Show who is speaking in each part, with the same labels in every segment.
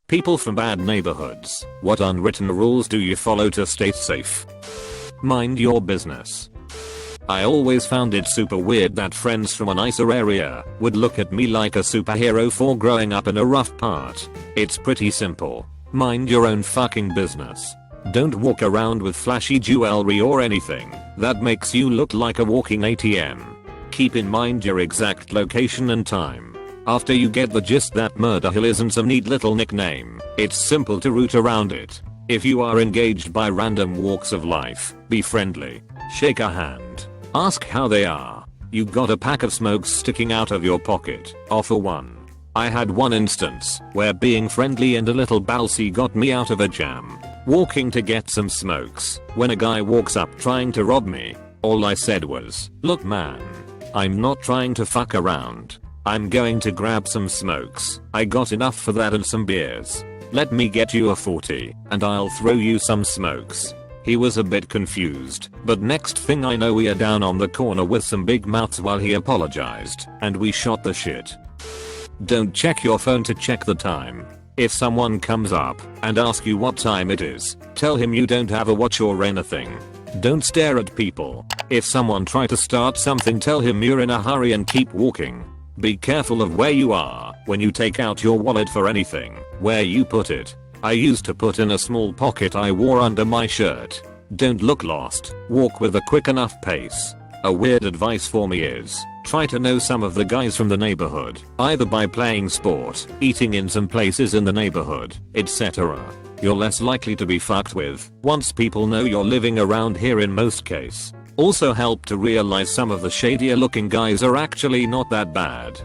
Speaker 1: People from bad neighborhoods, what unwritten rules do you follow to stay safe? Mind your business. I always found it super weird that friends from a nicer area would look at me like a superhero for growing up in a rough part. It's pretty simple. Mind your own fucking business. Don't walk around with flashy jewelry or anything that makes you look like a walking ATM. Keep in mind your exact location and time. After you get the gist that Murder Hill isn't some neat little nickname, it's simple to root around it. If you are engaged by random walks of life, be friendly. Shake a hand. Ask how they are. You got a pack of smokes sticking out of your pocket, offer one. I had one instance where being friendly and a little ballsy got me out of a jam. Walking to get some smokes, when a guy walks up trying to rob me, all I said was, "Look man, I'm not trying to fuck around. I'm going to grab some smokes. I got enough for that and some beers. Let me get you a 40 and I'll throw you some smokes." He was a bit confused, but next thing I know we are down on the corner with some big mouths while he apologized and we shot the shit. Don't check your phone to check the time. If someone comes up and asks you what time it is, tell him you don't have a watch or anything. Don't stare at people. If someone tries to start something, tell him you're in a hurry and keep walking. Be careful of where you are when you take out your wallet for anything, where you put it. I used to put in a small pocket I wore under my shirt. Don't look lost, walk with a quick enough pace. A weird advice for me is, try to know some of the guys from the neighborhood, either by playing sport, eating in some places in the neighborhood, etc. You're less likely to be fucked with once people know you're living around here in most case. Also help to realize some of the shadier looking guys are actually not that bad.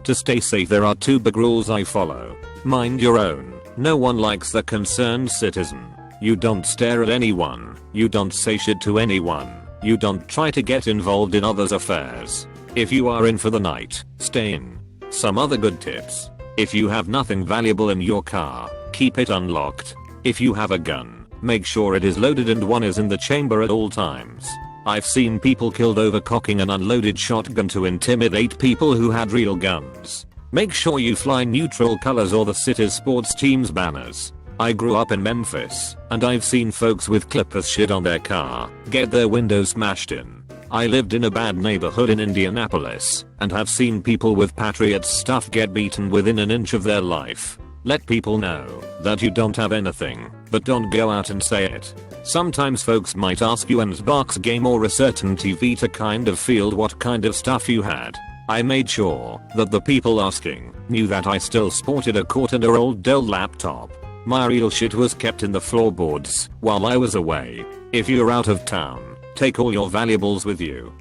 Speaker 1: To stay safe there are two big rules I follow. Mind your own. No one likes the concerned citizen. You don't stare at anyone. You don't say shit to anyone. You don't try to get involved in others' affairs. If you are in for the night, stay in. Some other good tips. If you have nothing valuable in your car, keep it unlocked. If you have a gun, make sure it is loaded and one is in the chamber at all times. I've seen people killed over cocking an unloaded shotgun to intimidate people who had real guns. Make sure you fly neutral colors or the city's sports team's banners. I grew up in Memphis, and I've seen folks with clippers shit on their car, get their windows smashed in. I lived in a bad neighborhood in Indianapolis, and have seen people with Patriots stuff get beaten within an inch of their life. Let people know that you don't have anything, but don't go out and say it. Sometimes folks might ask you an Xbox game or a certain TV to kind of feel what kind of stuff you had. I made sure that the people asking knew that I still sported a quarter-year-old Dell laptop. My real shit was kept in the floorboards while I was away. If you're out of town, take all your valuables with you.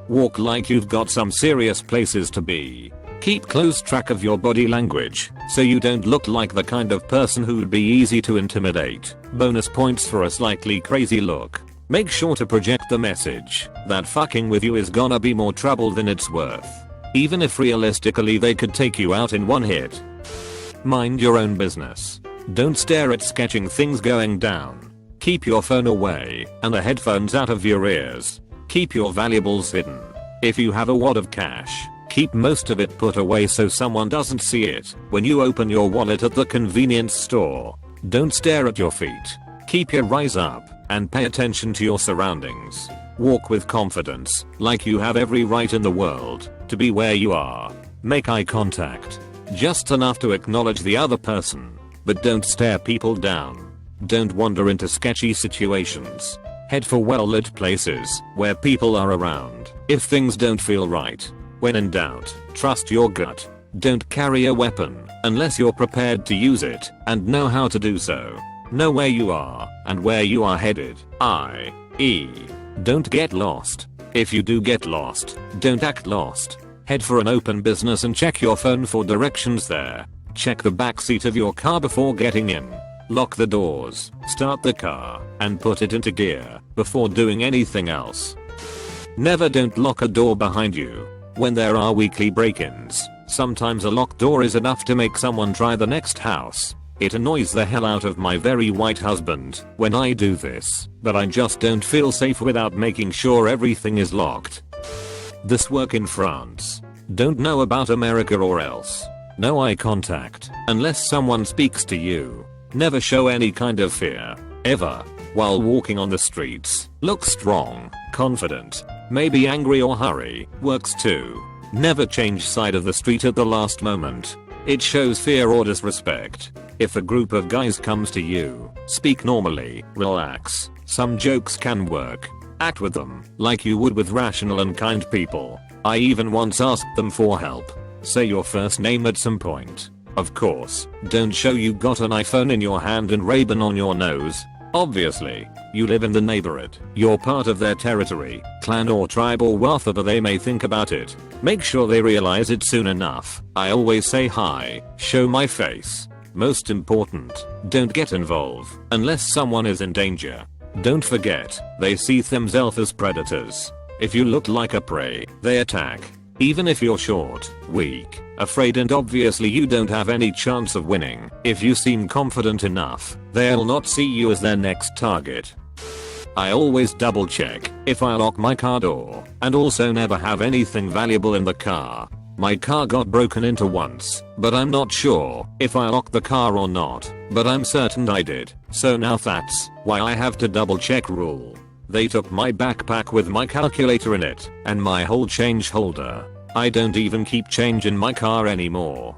Speaker 1: Walk like you've got some serious places to be. Keep close track of your body language so you don't look like the kind of person who'd be easy to intimidate. Bonus points for a slightly crazy look. Make sure to project the message that fucking with you is gonna be more trouble than it's worth. Even if realistically they could take you out in one hit. Mind your own business. Don't stare at sketching things going down. Keep your phone away and the headphones out of your ears. Keep your valuables hidden. If you have a wad of cash, keep most of it put away so someone doesn't see it when you open your wallet at the convenience store. Don't stare at your feet. Keep your eyes up and pay attention to your surroundings. Walk with confidence, like you have every right in the world to be where you are. Make eye contact, just enough to acknowledge the other person, but don't stare people down. Don't wander into sketchy situations. Head for well-lit places where people are around if things don't feel right. When in doubt, trust your gut. Don't carry a weapon unless you're prepared to use it and know how to do so. Know where you are and where you are headed, i.e. don't get lost. If you do get lost, don't act lost. Head for an open business and check your phone for directions there. Check the backseat of your car before getting in. Lock the doors, start the car, and put it into gear before doing anything else. Never don't lock a door behind you. When there are weekly break-ins, sometimes a locked door is enough to make someone try the next house. It annoys the hell out of my very white husband when I do this, but I just don't feel safe without making sure everything is locked. This work in France. Don't know about America or else. No eye contact unless someone speaks to you. Never show any kind of fear. Ever. While walking on the streets, look strong, confident, maybe angry or hurry. Works too. Never change side of the street at the last moment. It shows fear or disrespect. If a group of guys comes to you, speak normally, relax. Some jokes can work. Act with them like you would with rational and kind people. I even once asked them for help. Say your first name at some point. Of course, don't show you got an iPhone in your hand and Ray-Ban on your nose. Obviously, you live in the neighborhood. You're part of their territory, clan or tribe or whatever they may think about it. Make sure they realize it soon enough. I always say hi, show my face. Most important, don't get involved unless someone is in danger. Don't forget, they see themselves as predators. If you look like a prey, they attack. Even if you're short, weak, afraid and obviously you don't have any chance of winning, if you seem confident enough, they'll not see you as their next target. I always double check if I lock my car door, and also never have anything valuable in the car. My car got broken into once, but I'm not sure if I locked the car or not, but I'm certain I did, so now that's why I have to double check rule. They took my backpack with my calculator in it, and my whole change holder. I don't even keep change in my car anymore.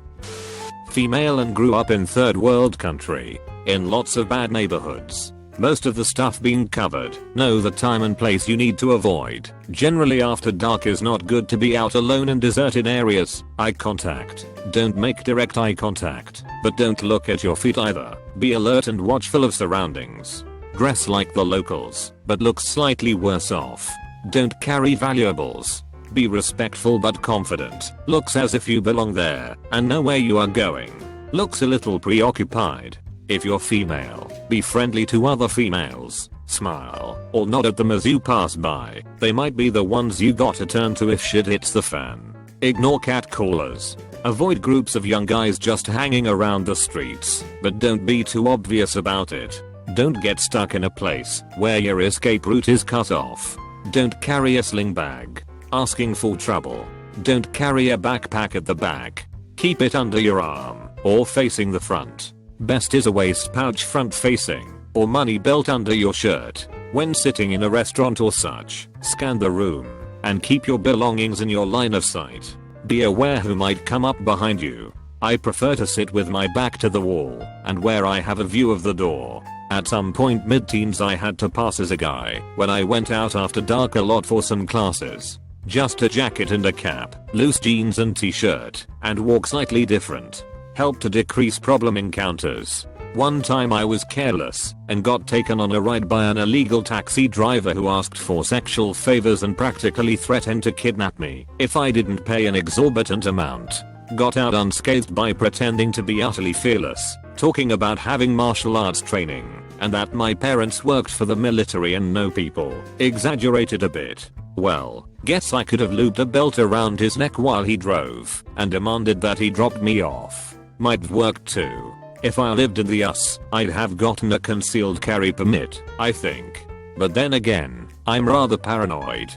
Speaker 1: Female and grew up in third world country, in lots of bad neighborhoods. Most of the stuff being covered. Know the time and place you need to avoid. Generally after dark is not good to be out alone in deserted areas. Eye contact. Don't make direct eye contact, but don't look at your feet either. Be alert and watchful of surroundings. Dress like the locals, but look slightly worse off. Don't carry valuables. Be respectful but confident. Looks as if you belong there and know where you are going. Looks a little preoccupied. If you're female, be friendly to other females. Smile or nod at them as you pass by. They might be the ones you gotta turn to if shit hits the fan. Ignore catcallers. Avoid groups of young guys just hanging around the streets, but don't be too obvious about it. Don't get stuck in a place where your escape route is cut off. Don't carry a sling bag. Asking for trouble. Don't carry a backpack at the back. Keep it under your arm or facing the front. Best is a waist pouch front facing or money belt under your shirt. When sitting in a restaurant or such, scan the room and keep your belongings in your line of sight. Be aware who might come up behind you. I prefer to sit with my back to the wall and where I have a view of the door. At some point mid-teens I had to pass as a guy when I went out after dark a lot for some classes. Just a jacket and a cap, loose jeans and t-shirt, and walk slightly different. Helped to decrease problem encounters. One time I was careless and got taken on a ride by an illegal taxi driver who asked for sexual favors and practically threatened to kidnap me if I didn't pay an exorbitant amount. Got out unscathed by pretending to be utterly fearless, talking about having martial arts training, and that my parents worked for the military and know people. Exaggerated a bit. Well, guess I could have looped a belt around his neck while he drove, and demanded that he drop me off. Might've worked too. If I lived in the US, I'd have gotten a concealed carry permit, I think. But then again, I'm rather paranoid.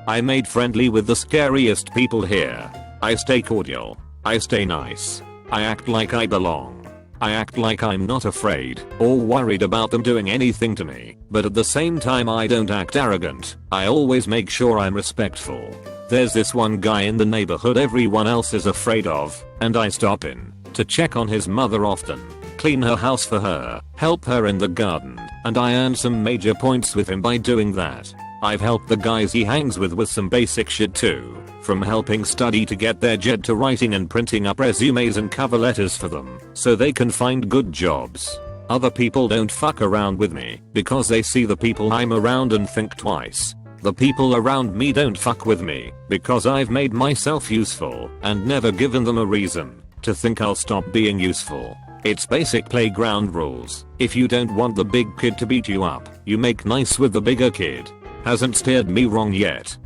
Speaker 1: I made friendly with the scariest people here. I stay cordial. I stay nice. I act like I belong. I act like I'm not afraid or worried about them doing anything to me, but at the same time I don't act arrogant. I always make sure I'm respectful. There's this one guy in the neighborhood everyone else is afraid of, and I stop in to check on his mother often, clean her house for her, help her in the garden, and I earn some major points with him by doing that. I've helped the guys he hangs with some basic shit too, from helping study to get their JED to writing and printing up resumes and cover letters for them so they can find good jobs. Other people don't fuck around with me because they see the people I'm around and think twice. The people around me don't fuck with me because I've made myself useful and never given them a reason to think I'll stop being useful. It's basic playground rules. If you don't want the big kid to beat you up, you make nice with the bigger kid. Hasn't steered me wrong yet.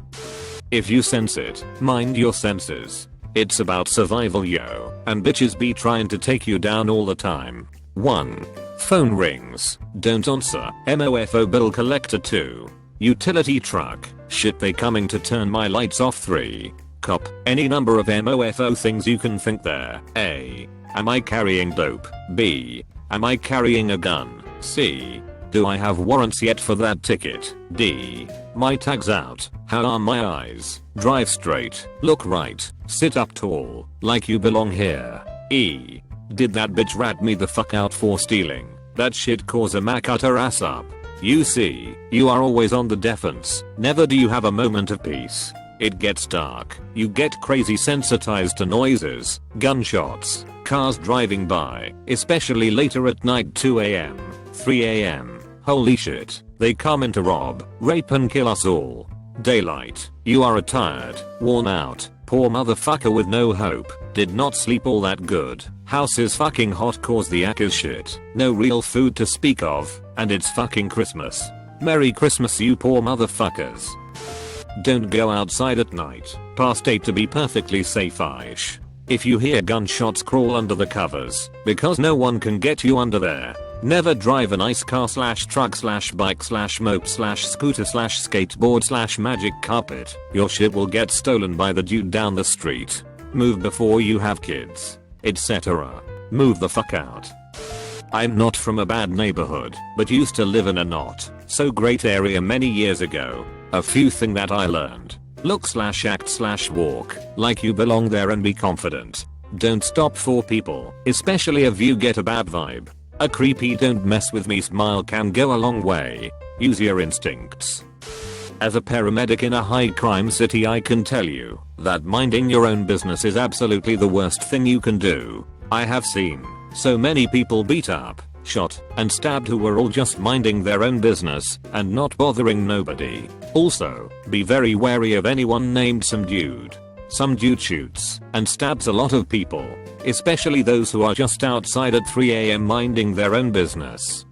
Speaker 1: If you sense it, mind your senses. It's about survival yo, and bitches be trying to take you down all the time. 1. Phone rings. Don't answer. MOFO bill collector. 2. Utility truck. Shit they coming to turn my lights off. 3. Cop, any number of MOFO things you can think there. A. Am I carrying dope? B. Am I carrying a gun? C. Do I have warrants yet for that ticket? D. My tag's out. How are my eyes? Drive straight. Look right. Sit up tall. Like you belong here. E. Did that bitch rat me the fuck out for stealing? That shit cause a Mac cut her ass up. You see, you are always on the defense. Never do you have a moment of peace. It gets dark. You get crazy sensitized to noises, gunshots, cars driving by, especially later at night 2 AM, 3 AM. Holy shit, they come in to rob, rape and kill us all. Daylight, you are a tired, worn out, poor motherfucker with no hope, did not sleep all that good, house is fucking hot cause the ack is shit, no real food to speak of, and it's fucking Christmas. Merry Christmas you poor motherfuckers. Don't go outside at night, past 8 to be perfectly safe-ish. If you hear gunshots, crawl under the covers, because no one can get you under there. Never drive a nice car / truck / bike / mope / scooter / skateboard / magic carpet. Your shit will get stolen by the dude down the street. Move before you have kids, etc. Move the fuck out. I'm not from a bad neighborhood, but used to live in a not so great area many years ago. A few thing that I learned. Look / act / walk like you belong there and be confident. Don't stop for people, especially if you get a bad vibe. A creepy don't mess with me smile can go a long way. Use your instincts. As a paramedic in a high crime city, I can tell you that minding your own business is absolutely the worst thing you can do. I have seen so many people beat up, shot, and stabbed who were all just minding their own business and not bothering nobody. Also, be very wary of anyone named some dude. Some dude shoots and stabs a lot of people, especially those who are just outside at 3 AM minding their own business.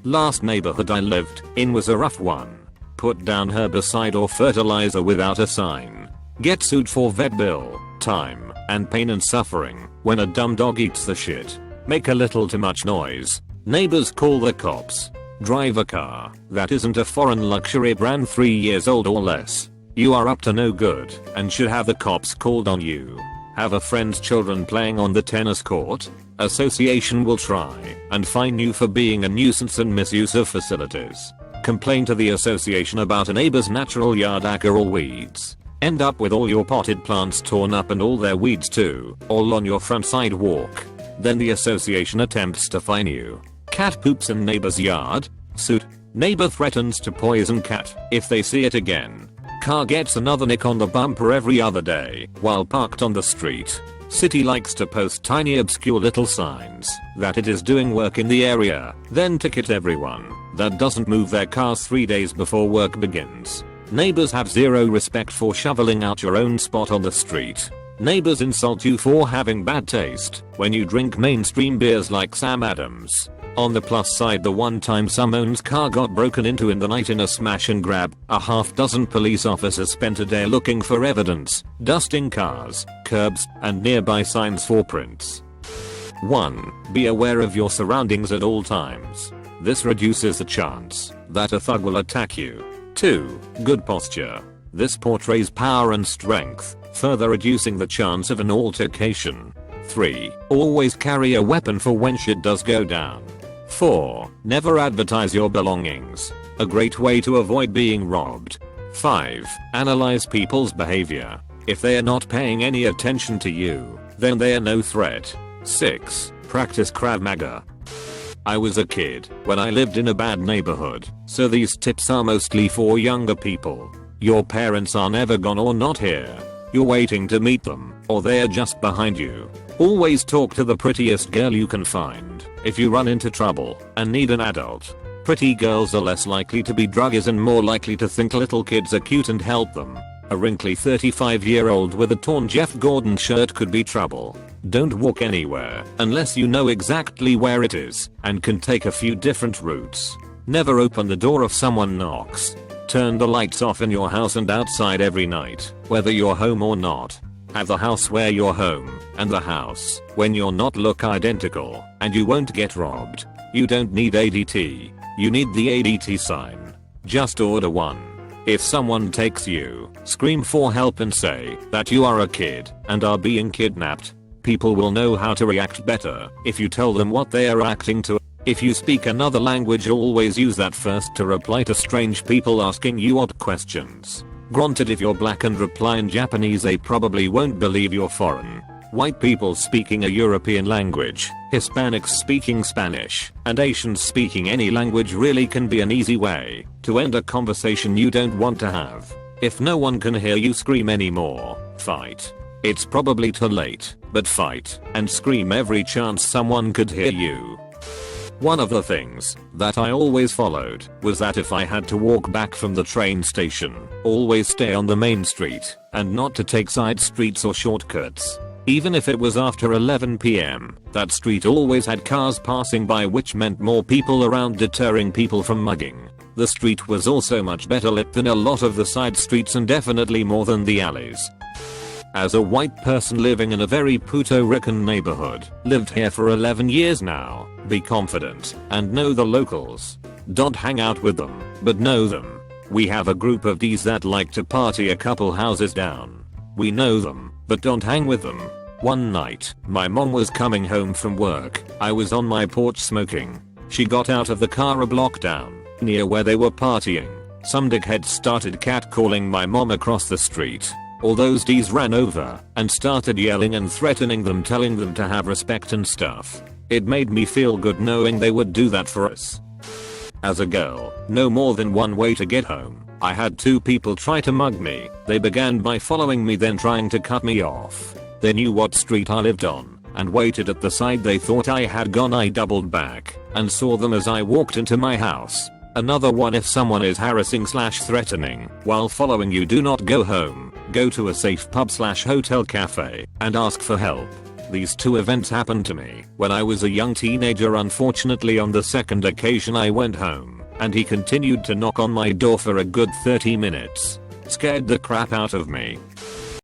Speaker 1: Last neighborhood I lived in was a rough one. Put down herbicide or fertilizer without a sign. Get sued for vet bill, time, and pain and suffering when a dumb dog eats the shit. Make a little too much noise. Neighbors call the cops. Drive a car that isn't a foreign luxury brand 3 years old or less. You are up to no good and should have the cops called on you. Have a friend's children playing on the tennis court? Association will try and fine you for being a nuisance and misuse of facilities. Complain to the association about a neighbor's natural yard acre or weeds. End up with all your potted plants torn up and all their weeds too, all on your front sidewalk. Then the association attempts to fine you. Cat poops in neighbor's yard? Suit. Neighbor threatens to poison cat if they see it again. Car gets another nick on the bumper every other day while parked on the street. City likes to post tiny obscure little signs that it is doing work in the area, then ticket everyone that doesn't move their cars 3 days before work begins. Neighbors have zero respect for shoveling out your own spot on the street. Neighbors insult you for having bad taste when you drink mainstream beers like Sam Adams. On the plus side, the one time someone's car got broken into in the night in a smash and grab, a half dozen police officers spent a day looking for evidence, dusting cars, curbs, and nearby signs for prints. 1. Be aware of your surroundings at all times. This reduces the chance that a thug will attack you. 2. Good posture. This portrays power and strength, further reducing the chance of an altercation. 3. Always carry a weapon for when shit does go down. 4. Never advertise your belongings. A great way to avoid being robbed. 5. Analyze people's behavior. If they are not paying any attention to you, then they are no threat. 6. Practice Krav Maga. I was a kid when I lived in a bad neighborhood, so these tips are mostly for younger people. Your parents are never gone or not here. You're waiting to meet them, or they are just behind you. Always talk to the prettiest girl you can find if you run into trouble and need an adult. Pretty girls are less likely to be druggies and more likely to think little kids are cute and help them. A wrinkly 35-year-old with a torn Jeff Gordon shirt could be trouble. Don't walk anywhere unless you know exactly where it is and can take a few different routes. Never open the door if someone knocks. Turn the lights off in your house and outside every night, whether you're home or not. Have the house where you're home and the house when you're not look identical, and you won't get robbed. You don't need ADT. You need the ADT sign. Just order one. If someone takes you, scream for help and say that you are a kid and are being kidnapped. People will know how to react better if you tell them what they are acting to. If you speak another language, always use that first to reply to strange people asking you odd questions. Granted, if you're black and reply in Japanese, they probably won't believe you're foreign. White people speaking a European language, Hispanics speaking Spanish, and Asians speaking any language really can be an easy way to end a conversation you don't want to have. If no one can hear you scream anymore, fight. It's probably too late, but fight and scream every chance someone could hear you. One of the things that I always followed was that if I had to walk back from the train station, always stay on the main street and not to take side streets or shortcuts. Even if it was after 11 PM, that street always had cars passing by, which meant more people around, deterring people from mugging. The street was also much better lit than a lot of the side streets, and definitely more than the alleys. As a white person living in a very Puerto Rican neighborhood, lived here for 11 years now, be confident and know the locals. Don't hang out with them, but know them. We have a group of Ds that like to party a couple houses down. We know them, but don't hang with them. One night, my mom was coming home from work. I was on my porch smoking. She got out of the car a block down, near where they were partying. Some dickhead started catcalling my mom across the street. All those Ds ran over and started yelling and threatening them, telling them to have respect and stuff. It made me feel good knowing they would do that for us. As a girl, no more than one way to get home. I had two people try to mug me. They began by following me, then trying to cut me off. They knew what street I lived on and waited at the side they thought I had gone. I doubled back and saw them as I walked into my house. Another one: if someone is harassing/threatening while following you, do not go home. Go to a safe pub/hotel cafe and ask for help. These two events happened to me when I was a young teenager. Unfortunately, on the second occasion I went home and he continued to knock on my door for a good 30 minutes. Scared the crap out of me.